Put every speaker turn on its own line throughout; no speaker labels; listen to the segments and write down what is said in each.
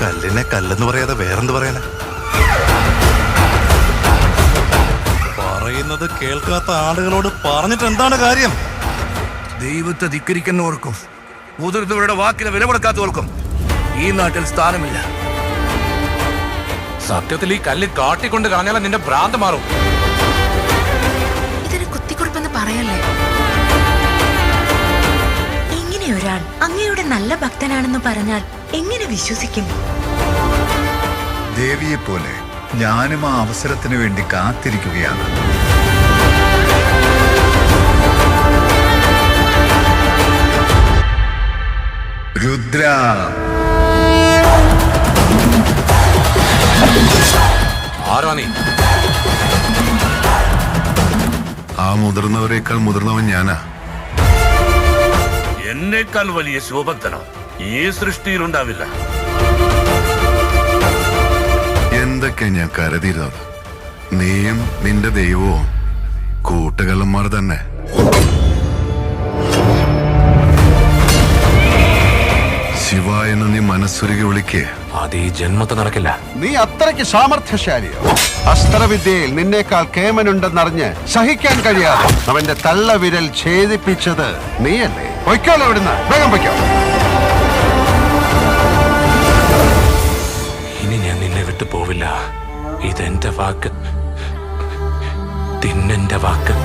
കല്ലിനെ കല്ലെന്ന് പറയാതെ വേറെന്ത് പറയാനാ? പറയുന്നത് കേൾക്കാത്ത ആളുകളോട് പറഞ്ഞിട്ട് എന്താണ് കാര്യം?
ദൈവത്തെ ധിക്കരിക്കുന്നവർക്കും മുതിർന്നവരുടെ വാക്കിന് വില കൊടുക്കാത്തവർക്കും ഈ നാട്ടിൽ സ്ഥാനമില്ല.
സത്യത്തിൽ ഈ കല്ല് കാട്ടിക്കൊണ്ട് കളഞ്ഞാൽ നിന്റെ ഭ്രാന്ത് മാറും.
ഇതൊരു കുത്തിക്കുറിപ്പെന്ന് പറയല്ലേ. ഇങ്ങനെ ഒരാൾ അങ്ങയുടെ നല്ല ഭക്തനാണെന്ന് പറഞ്ഞാൽ എങ്ങനെ വിശ്വസിക്കും?
ദേവിയെ പോലെ ഞാനും ആ അവസരത്തിന് വേണ്ടി കാത്തിരിക്കുകയാണ്. രുദ്ര,
ആരാ നീ?
ആ മുതിർന്നവരെക്കാൾ മുതിർന്നവൻ ഞാനാ.
എന്നേക്കാൾ വലിയ ശിവഭക്തനോ ഈ സൃഷ്ടിയിലുണ്ടാവില്ല.
എന്തൊക്കെയാ ഞാൻ കരുതിയിരുന്നത്? നീയും നിന്റെ ദൈവവും കൂട്ടുകള്ളന്മാർ തന്നെ. ശിവ എന്ന് നീ മനസ്സുരുകി വിളിക്കേ,
അത് ഈ ജന്മത്തെ നടക്കില്ല.
നീ അത്രയ്ക്ക് സാമർഥ്യശാലിയോ? അസ്ത്രവിദ്യയിൽ നിന്നേക്കാൾ കേമനുണ്ടെന്നറിഞ്ഞ് സഹിക്കാൻ കഴിയാതെ അവന്റെ തള്ളവിരൽ ഛേദിപ്പിച്ചത് നീയല്ലേ? പൊയ്ക്കോളൂ ഇവിടുന്ന്, വേഗം പൊയ്ക്കോ.
ഇനി ഞാൻ നിന്നെ വിട്ടു പോവില്ല. ഇതെന്റെ വാക്ക്, തിന്നെന്റെ വാക്ക്.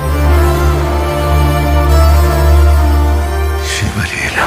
ശിവലീല.